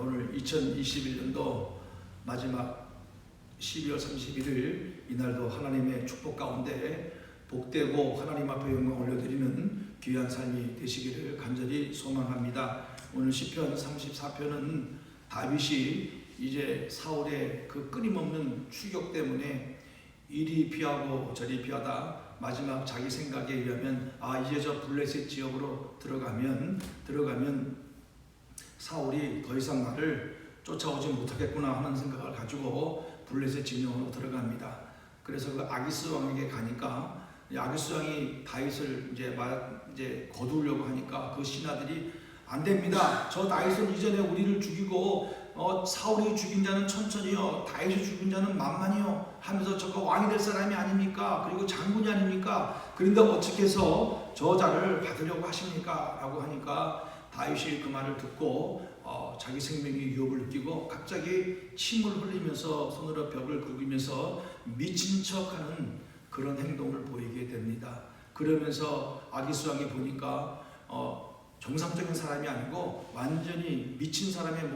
오늘 2021년도 마지막 12월 31일 이날도 하나님의 축복 가운데 복되고 하나님 앞에 영광 올려드리는 귀한 삶이 되시기를 간절히 소망합니다. 오늘 시편 34편은 다윗이 이제 사울의 그 끊임없는 추격 때문에 이리 피하고 저리 피하다 마지막 자기 생각에 의하면 이제 저 블레셋 지역으로 들어가면 사울이 더 이상 나를 쫓아오지 못하겠구나 하는 생각을 가지고 블레셋 진영으로 들어갑니다. 그래서 그 아기스 왕에게 가니까 아기스 왕이 다윗을 이제 거두려고 하니까 그 신하들이 안 됩니다. 저 다윗은 이전에 우리를 죽이고 사울이 죽인 자는 천천히요, 다윗이 죽인 자는 만만히요 하면서 저거 왕이 될 사람이 아닙니까? 그리고 장군이 아닙니까? 그런데 어떻게 해서 저 자를 받으려고 하십니까? 라고 하니까 다윗이 그 말을 듣고 자기 생명의 위협을 느끼고 갑자기 침을 흘리면서 손으로 벽을 긁으면서 미친 척하는 그런 행동을 보이게 됩니다. 그러면서 아기스 왕이 보니까 정상적인 사람이 아니고 완전히 미친 사람의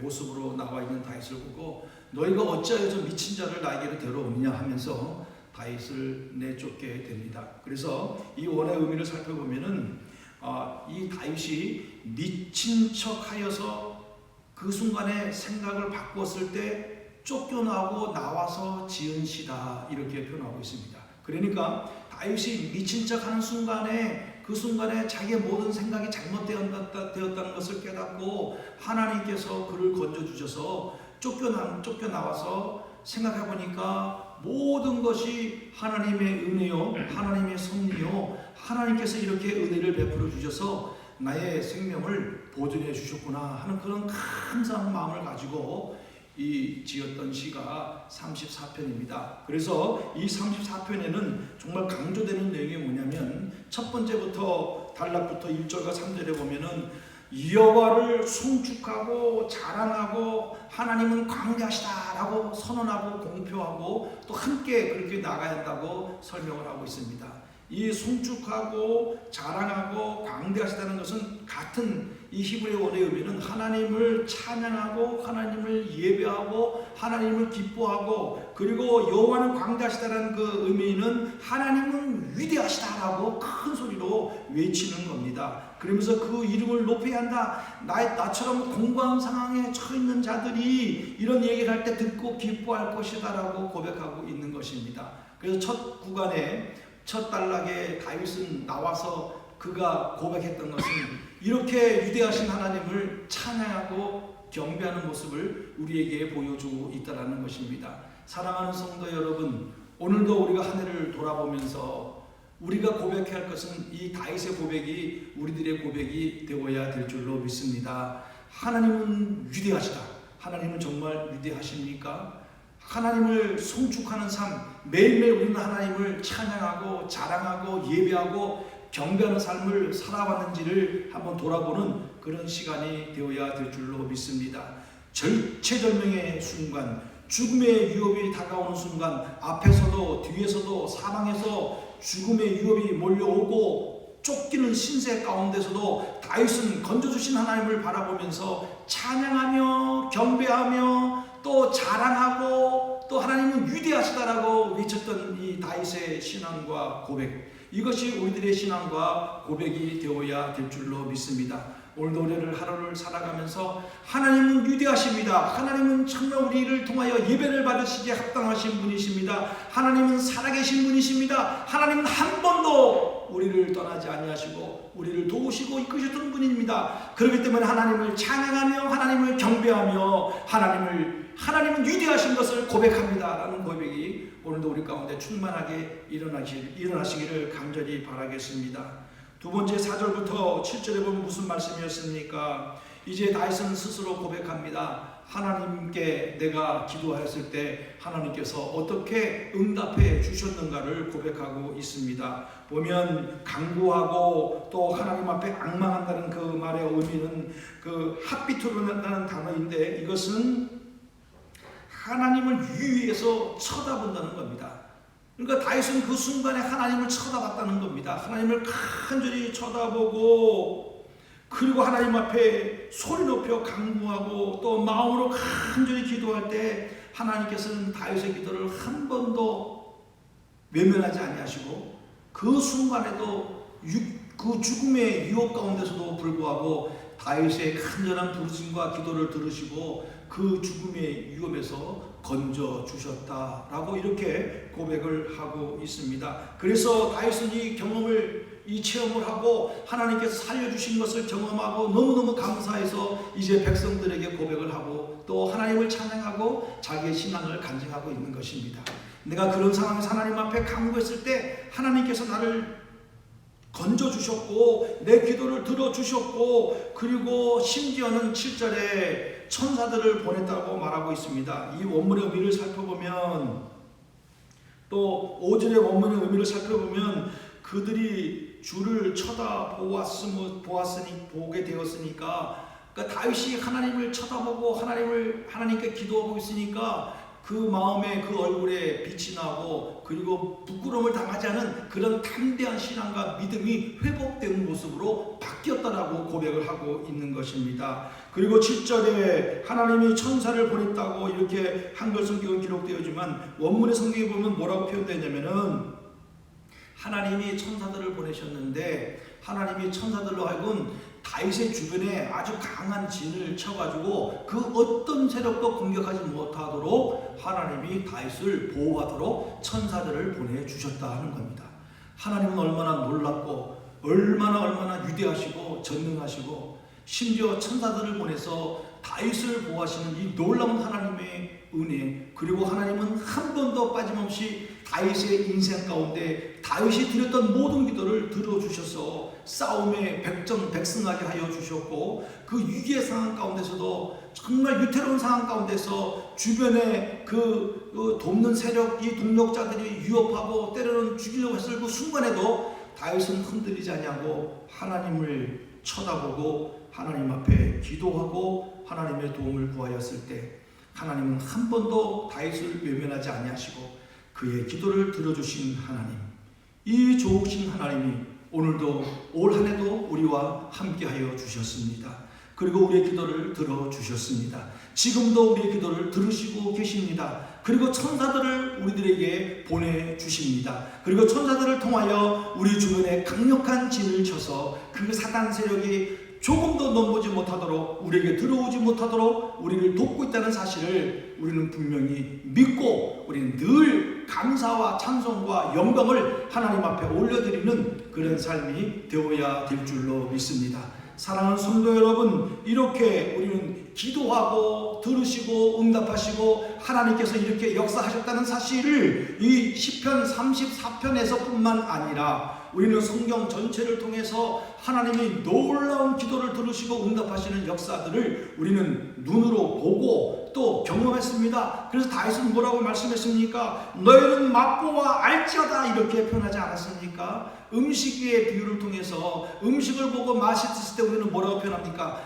모습으로 나와 있는 다윗을 보고 너희가 어찌하여 저 미친 자를 나에게로 데려오느냐 하면서 다윗을 내쫓게 됩니다. 그래서 이 원의 의미를 살펴보면은 이 다윗이 미친 척하여서 그 순간에 생각을 바꿨을 때 쫓겨나고 나와서 지은 시다 이렇게 표현하고 있습니다. 그러니까 다윗이 미친 척하는 순간에 그 순간에 자기의 모든 생각이 잘못되었다는 것을 깨닫고 하나님께서 그를 건져주셔서 쫓겨나와서 생각해보니까 모든 것이 하나님의 은혜요 하나님의 섭리요 하나님께서 이렇게 은혜를 베풀어 주셔서 나의 생명을 보존해 주셨구나 하는 그런 감사한 마음을 가지고 이 지었던 시가 34편입니다. 그래서 이 34편에는 정말 강조되는 내용이 뭐냐면 첫 번째부터 단락부터 1절과 3절에 보면은 여호와를 송축하고 자랑하고 하나님은 광대하시다라고 선언하고 공표하고 또 함께 그렇게 나가야 한다고 설명을 하고 있습니다. 이 송축하고 자랑하고 광대하시다는 것은 같은 이 히브리 원의 의미는 하나님을 찬양하고 하나님을 예배하고 하나님을 기뻐하고 그리고 여호와는 광대하시다라는 그 의미는 하나님은 위대하시다라고 큰 소리로 외치는 겁니다. 그러면서 그 이름을 높여야 한다. 나처럼 공고한 상황에 처해 있는 자들이 이런 얘기를 할 때 듣고 기뻐할 것이다라고 고백하고 있는 것입니다. 그래서 첫 구간에 첫 단락에 다윗은 나와서 그가 고백했던 것은 이렇게 위대하신 하나님을 찬양하고 경배하는 모습을 우리에게 보여주고 있다는 것입니다. 사랑하는 성도 여러분, 오늘도 우리가 한 해를 돌아보면서 우리가 고백해야 할 것은 이 다윗의 고백이 우리들의 고백이 되어야 될 줄로 믿습니다. 하나님은 위대하시다. 하나님은 정말 위대하십니까? 하나님을 송축하는 삶, 매일매일 우리는 하나님을 찬양하고 자랑하고 예배하고 경배하는 삶을 살아왔는지를 한번 돌아보는 그런 시간이 되어야 될 줄로 믿습니다. 절체절명의 순간, 죽음의 위협이 다가오는 순간, 앞에서도 뒤에서도 사방에서 죽음의 위협이 몰려오고 쫓기는 신세 가운데서도 다윗은 건져주신 하나님을 바라보면서 찬양하며 경배하며 또 자랑하고 또 하나님은 위대하시다라고 외쳤던 이 다윗의 신앙과 고백, 이것이 우리들의 신앙과 고백이 되어야 될 줄로 믿습니다. 오늘도 하루를 살아가면서 하나님은 위대하십니다. 하나님은 정말 우리를 통하여 예배를 받으시기에 합당하신 분이십니다. 하나님은 살아계신 분이십니다. 하나님은 한 번도 우리를 떠나지 아니하시고 우리를 도우시고 이끄셨던 분입니다. 그렇기 때문에 하나님을 찬양하며 하나님을 경배하며 하나님은 위대하신 것을 고백합니다라는 고백이 오늘도 우리 가운데 충만하게 일어나시기를 간절히 바라겠습니다. 두 번째 4절부터 7절에 보면 무슨 말씀이었습니까? 이제 다윗은 스스로 고백합니다. 하나님께 내가 기도하였을 때 하나님께서 어떻게 응답해 주셨는가를 고백하고 있습니다. 보면 강구하고 또 하나님 앞에 앙망한다는 그 말의 의미는 그 핫비트로라는 단어인데 이것은 하나님을 위에서 쳐다본다는 겁니다. 그러니까 다윗은 그 순간에 하나님을 쳐다봤다는 겁니다. 하나님을 간절히 쳐다보고 그리고 하나님 앞에 소리 높여 간구하고 또 마음으로 간절히 기도할 때 하나님께서는 다윗의 기도를 한 번도 외면하지 아니하시고 그 순간에도 그 죽음의 유혹 가운데서도 불구하고 다윗의 간절한 부르심과 기도를 들으시고 그 죽음의 위험에서 건져 주셨다라고 이렇게 고백을 하고 있습니다. 그래서 다윗은 이 체험을 하고 하나님께서 살려주신 것을 경험하고 너무너무 감사해서 이제 백성들에게 고백을 하고 또 하나님을 찬양하고 자기의 신앙을 간증하고 있는 것입니다. 내가 그런 상황에서 하나님 앞에 간구했을 때 하나님께서 나를 건져주셨고 내 기도를 들어주셨고 그리고 심지어는 7절에 천사들을 보냈다고 말하고 있습니다. 이 원문의 의미를 살펴보면 또 5절의 원문의 의미를 살펴보면 그들이 주를 보게 되었으니까 그러니까 다윗이 하나님을 쳐다보고 하나님께 기도하고 있으니까 그 마음에 그 얼굴에 빛이 나고 그리고 부끄러움을 당하지 않은 그런 담대한 신앙과 믿음이 회복된 모습으로 바뀌었다라고 고백을 하고 있는 것입니다. 그리고 7절에 하나님이 천사를 보냈다고 이렇게 한글 성경은 기록되어지만 원문의 성경에 보면 뭐라고 표현되냐면은 하나님이 천사들을 보내셨는데 하나님이 천사들로 하여금 다윗의 주변에 아주 강한 진을 쳐가지고 그 어떤 세력도 공격하지 못하도록 하나님이 다윗을 보호하도록 천사들을 보내주셨다 하는 겁니다. 하나님은 얼마나 놀랍고 얼마나 위대하시고 전능하시고 심지어 천사들을 보내서 다윗을 보호하시는 이 놀라운 하나님의 은혜, 그리고 하나님은 한 번도 빠짐없이 다윗의 인생 가운데 다윗이 드렸던 모든 기도를 들어주셔서 싸움에 백승하게 하여 주셨고 그 위기의 상황 가운데서도 정말 위태로운 상황 가운데서 주변에 그 돕는 세력, 이 동력자들이 위협하고 때로는 죽이려고 했을 그 순간에도 다윗은 흔들리지 않냐고 하나님을 쳐다보고 하나님 앞에 기도하고 하나님의 도움을 구하였을 때 하나님은 한 번도 다윗을 외면하지 아니하시고 그의 기도를 들어주신 하나님, 이 좋으신 하나님이 오늘도 올 한 해도 우리와 함께하여 주셨습니다. 그리고 우리의 기도를 들어주셨습니다. 지금도 우리의 기도를 들으시고 계십니다. 그리고 천사들을 우리들에게 보내주십니다. 그리고 천사들을 통하여 우리 주변에 강력한 진을 쳐서 그 사단 세력이 조금도 넘보지 못하도록 우리에게 들어오지 못하도록 우리를 돕고 있다는 사실을 우리는 분명히 믿고 우리는 늘 감사와 찬송과 영광을 하나님 앞에 올려드리는 그런 삶이 되어야 될 줄로 믿습니다. 사랑하는 성도 여러분, 이렇게 우리는 기도하고 들으시고 응답하시고 하나님께서 이렇게 역사하셨다는 사실을 이 시편 34편에서 뿐만 아니라 우리는 성경 전체를 통해서 하나님이 놀라운 기도를 들으시고 응답하시는 역사들을 우리는 눈으로 보고 또 경험했습니다. 그래서 다윗은 뭐라고 말씀했습니까? 너희는 맛보아 알지어다 이렇게 표현하지 않았습니까? 음식의 비유를 통해서 음식을 보고 맛있을 때 우리는 뭐라고 표현합니까?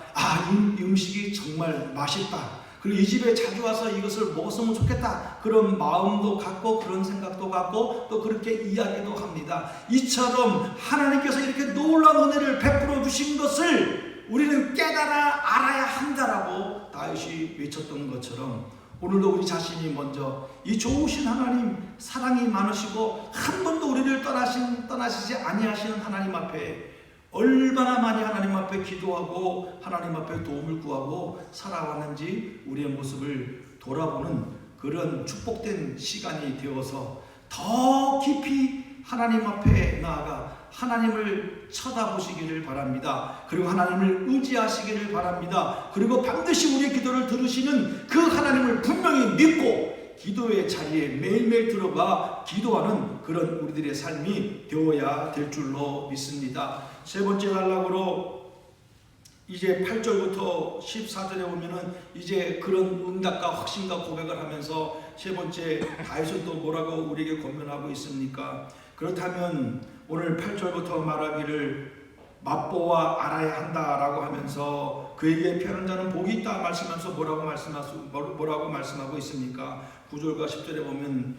이 음식이 정말 맛있다. 그리고 이 집에 자주 와서 이것을 먹었으면 좋겠다. 그런 마음도 갖고 그런 생각도 갖고 또 그렇게 이야기도 합니다. 이처럼 하나님께서 이렇게 놀라운 은혜를 베풀어 주신 것을 우리는 깨달아 알아야 한다라고 다윗이 외쳤던 것처럼 오늘도 우리 자신이 먼저 이 좋으신 하나님, 사랑이 많으시고 한 번도 우리를 떠나시지 아니하시는 하나님 앞에 얼마나 많이 하나님 앞에 기도하고 하나님 앞에 도움을 구하고 살아왔는지 우리의 모습을 돌아보는 그런 축복된 시간이 되어서 더 깊이 하나님 앞에 나아가 하나님을 쳐다보시기를 바랍니다. 그리고 하나님을 의지하시기를 바랍니다. 그리고 반드시 우리의 기도를 들으시는 그 하나님을 분명히 믿고 기도의 자리에 매일매일 들어가 기도하는 그런 우리들의 삶이 되어야 될 줄로 믿습니다. 세 번째 단락으로 이제 8절부터 14절에 보면은 이제 그런 응답과 확신과 고백을 하면서 세 번째 다윗은 또 뭐라고 우리에게 권면하고 있습니까? 그렇다면 오늘 8절부터 말하기를 맛보아 알아야 한다라고 하면서 그에게 피하는 자는 복이 있다 말씀하면서 뭐라고 말씀하고 있습니까? 9절과 10절에 보면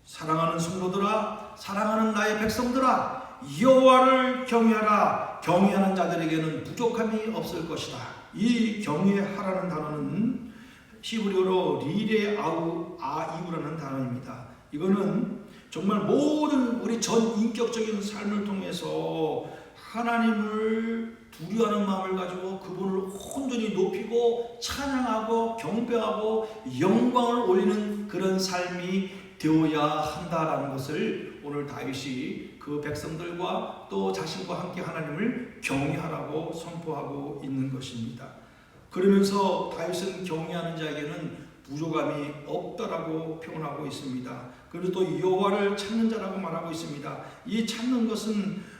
사랑하는 성도들아, 사랑하는 나의 백성들아, 여호와를 경외하라. 여호와를 경외하는 자들에게는 부족함이 없을 것이다. 이 경외하라는 단어는 히브리어로 리레 아이우라는 단어입니다. 이거는 정말 모든 우리 전 인격적인 삶을 통해서 하나님을 두려워하는 마음을 가지고 그분을 온전히 높이고 찬양하고 경배하고 영광을 올리는 그런 삶이 되어야 한다라는 것을 오늘 다윗이 그 백성들과 또 자신과 함께 하나님을 경외하라고 선포하고 있는 것입니다. 그러면서 다윗은 경외하는 자에게는 부족함이 없다라고 표현하고 있습니다. 그리고 또 여호와를 찾는 자라고 말하고 있습니다. 이 찾는 것은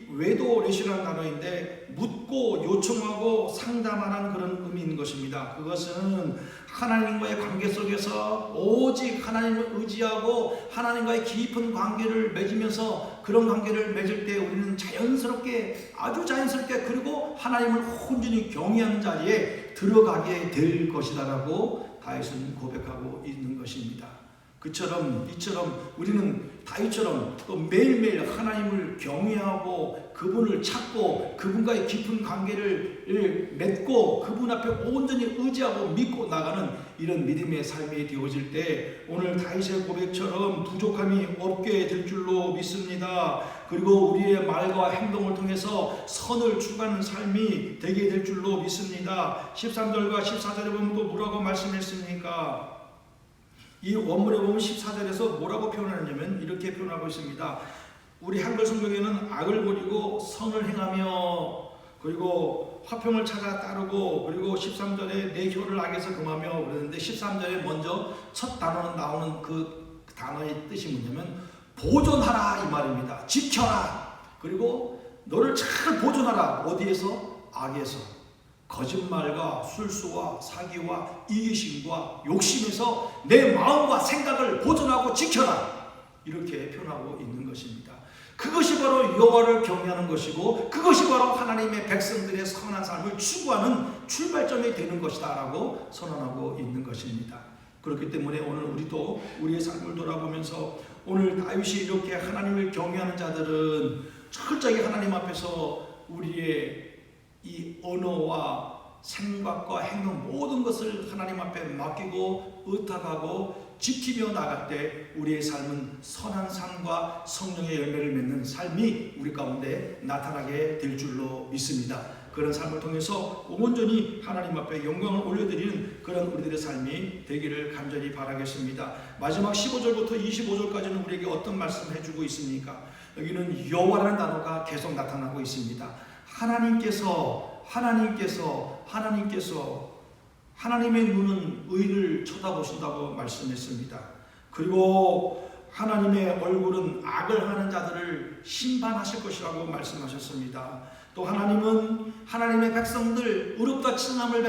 외도레시라는 단어인데 묻고 요청하고 상담하는 그런 의미인 것입니다. 그것은 하나님과의 관계 속에서 오직 하나님을 의지하고 하나님과의 깊은 관계를 맺으면서 그런 관계를 맺을 때 우리는 자연스럽게 아주 자연스럽게 그리고 하나님을 온전히 경외하는 자리에 들어가게 될 것이다라고 다윗은 고백하고 있는 것입니다. 이처럼 우리는 다윗처럼 또 매일매일 하나님을 경외하고 그분을 찾고 그분과의 깊은 관계를 맺고 그분 앞에 온전히 의지하고 믿고 나가는 이런 믿음의 삶이 되어질 때 오늘 다윗의 고백처럼 부족함이 없게 될 줄로 믿습니다. 그리고 우리의 말과 행동을 통해서 선을 추구하는 삶이 되게 될 줄로 믿습니다. 13절과 14절에 보면 또 뭐라고 말씀했습니까? 이 원문에 보면 14절에서 뭐라고 표현하냐면 이렇게 표현하고 있습니다. 우리 한글 성경에는 악을 버리고 선을 행하며 그리고 화평을 찾아 따르고 그리고 13절에 내 혀를 악에서 금하며 그러는데 13절에 먼저 첫 단어는 나오는 그 단어의 뜻이 뭐냐면 보존하라 이 말입니다. 지켜라. 그리고 너를 잘 보존하라. 어디에서? 악에서. 거짓말과 술수와 사기와 이기심과 욕심에서 내 마음과 생각을 보존하고 지켜라. 이렇게 표현하고 있는 것입니다. 그것이 바로 여호와를 경외하는 것이고 그것이 바로 하나님의 백성들의 선한 삶을 추구하는 출발점이 되는 것이다 라고 선언하고 있는 것입니다. 그렇기 때문에 오늘 우리도 우리의 삶을 돌아보면서 오늘 다윗이 이렇게 하나님을 경외하는 자들은 철저히 하나님 앞에서 우리의 이 언어와 생각과 행동 모든 것을 하나님 앞에 맡기고 의탁하고 지키며 나갈 때 우리의 삶은 선한 삶과 성령의 열매를 맺는 삶이 우리 가운데 나타나게 될 줄로 믿습니다. 그런 삶을 통해서 온전히 하나님 앞에 영광을 올려드리는 그런 우리들의 삶이 되기를 간절히 바라겠습니다. 마지막 15절부터 25절까지는 우리에게 어떤 말씀을 해주고 있습니까? 여기는 여호와라는 단어가 계속 나타나고 있습니다. 하나님의 눈은 의를 쳐다보신다고 말씀했습니다. 그리고 하나님의 얼굴은 악을 하는 자들을 심판하실 것이라고 말씀하셨습니다. 또 하나님은 하나님의 백성들, 의롭다 칭함을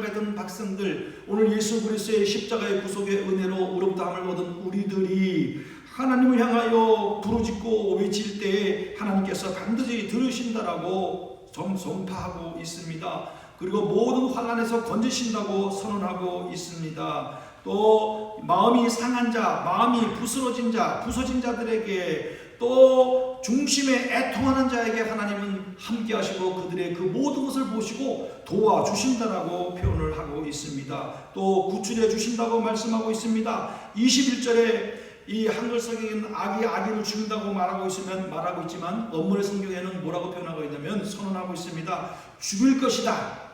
받은 백성들, 오늘 예수 그리스도의 십자가의 구속의 은혜로 의롭다함을 얻은 우리들이 하나님을 향하여 부르짖고 외칠 때에 하나님께서 반드시 들으신다라고 선포하고 있습니다. 그리고 모든 환난에서 건지신다고 선언하고 있습니다. 또 마음이 상한 자, 마음이 부서진 자들에게 또 중심에 애통하는 자에게 하나님은 함께 하시고 그들의 그 모든 것을 보시고 도와주신다라고 표현을 하고 있습니다. 또 구출해 주신다고 말씀하고 있습니다. 21절에 이 한글 성경에는 악이 악인을 죽인다고 말하고 있지만 원문의 성경에는 뭐라고 표현하고 있냐면 선언하고 있습니다. 죽일 것이다.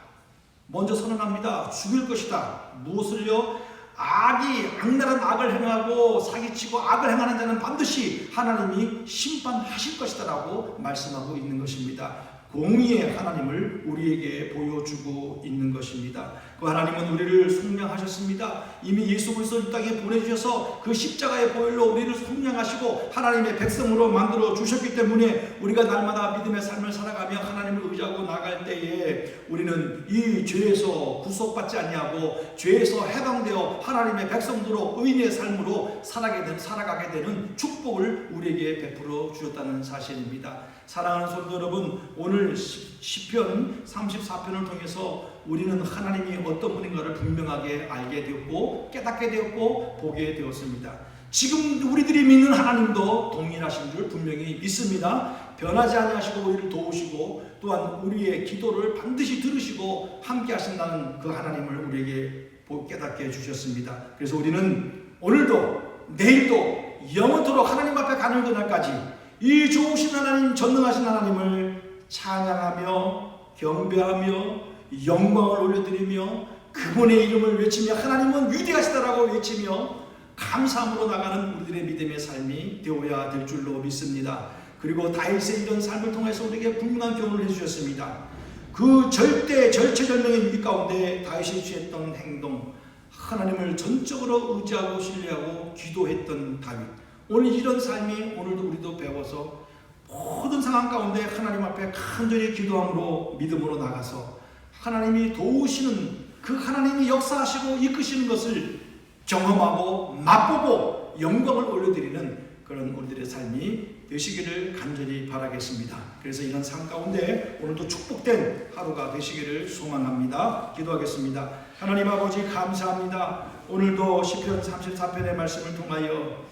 먼저 선언합니다. 죽일 것이다. 무엇을요? 악랄한 악을 행하고 사기치고 악을 행하는 자는 반드시 하나님이 심판하실 것이다 라고 말씀하고 있는 것입니다. 공의의 하나님을 우리에게 보여주고 있는 것입니다. 그 하나님은 우리를 속량하셨습니다. 이미 예수 그리스도 이 땅에 보내주셔서 그 십자가의 보혈로 우리를 속량하시고 하나님의 백성으로 만들어 주셨기 때문에 우리가 날마다 믿음의 삶을 살아가며 하나님을 의지하고 나갈 때에 우리는 이 죄에서 구속받지 아니하고 죄에서 해방되어 하나님의 백성으로 의인의 삶으로 살아가게 되는 축복을 우리에게 베풀어 주셨다는 사실입니다. 사랑하는 성도 여러분, 오늘 시편 34편을 통해서 우리는 하나님이 어떤 분인가를 분명하게 알게 되었고 깨닫게 되었고 보게 되었습니다. 지금 우리들이 믿는 하나님도 동일하신 줄 분명히 믿습니다. 변하지 아니하시고 우리를 도우시고 또한 우리의 기도를 반드시 들으시고 함께 하신다는 그 하나님을 우리에게 깨닫게 해주셨습니다. 그래서 우리는 오늘도 내일도 영원토록 하나님 앞에 가는 그날까지 이 좋으신 하나님, 전능하신 하나님을 찬양하며 경배하며 영광을 올려드리며 그분의 이름을 외치며 하나님은 위대하시다라고 외치며 감사함으로 나가는 우리들의 믿음의 삶이 되어야 될 줄로 믿습니다. 그리고 다윗의 이런 삶을 통해서 우리에게 분명한 교훈을 해주셨습니다. 그 절체절명의 위기 가운데 다윗이 취했던 행동, 하나님을 전적으로 의지하고 신뢰하고 기도했던 다윗. 오늘 이런 삶이 오늘도 우리도 배워서 모든 상황 가운데 하나님 앞에 간절히 기도함으로 믿음으로 나가서 하나님이 도우시는 그 하나님이 역사하시고 이끄시는 것을 경험하고 맛보고 영광을 올려드리는 그런 우리들의 삶이 되시기를 간절히 바라겠습니다. 그래서 이런 삶 가운데 오늘도 축복된 하루가 되시기를 소망합니다. 기도하겠습니다. 하나님 아버지 감사합니다. 오늘도 시편 34편의 말씀을 통하여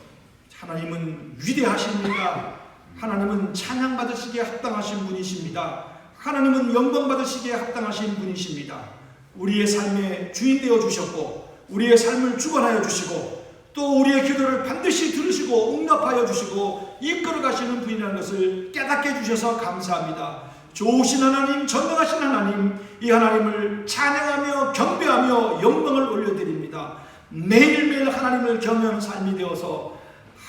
하나님은 위대하십니다. 하나님은 찬양받으시기에 합당하신 분이십니다. 하나님은 영광받으시기에 합당하신 분이십니다. 우리의 삶의 주인 되어 주셨고 우리의 삶을 주관하여 주시고 또 우리의 기도를 반드시 들으시고 응답하여 주시고 이끌어 가시는 분이라는 것을 깨닫게 해주셔서 감사합니다. 좋으신 하나님, 전능하신 하나님, 이 하나님을 찬양하며 경배하며 영광을 올려드립니다. 매일매일 하나님을 경외하는 삶이 되어서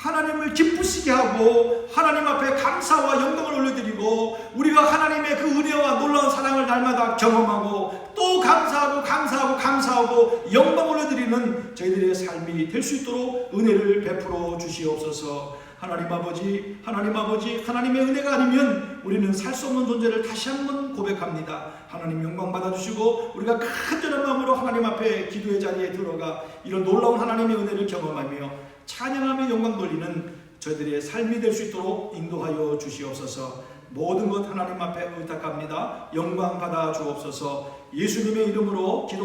하나님을 기쁘시게 하고 하나님 앞에 감사와 영광을 올려드리고 우리가 하나님의 그 은혜와 놀라운 사랑을 날마다 경험하고 또 감사하고 영광 올려드리는 저희들의 삶이 될 수 있도록 은혜를 베풀어 주시옵소서. 하나님 아버지, 하나님의 은혜가 아니면 우리는 살 수 없는 존재를 다시 한번 고백합니다. 하나님 영광 받아주시고 우리가 간절한 마음으로 하나님 앞에 기도의 자리에 들어가 이런 놀라운 하나님의 은혜를 경험하며 찬양하며 영광 돌리는 저희들의 삶이 될 수 있도록 인도하여 주시옵소서. 모든 것 하나님 앞에 의탁합니다. 영광 받아 주옵소서. 예수님의 이름으로 기도합니다.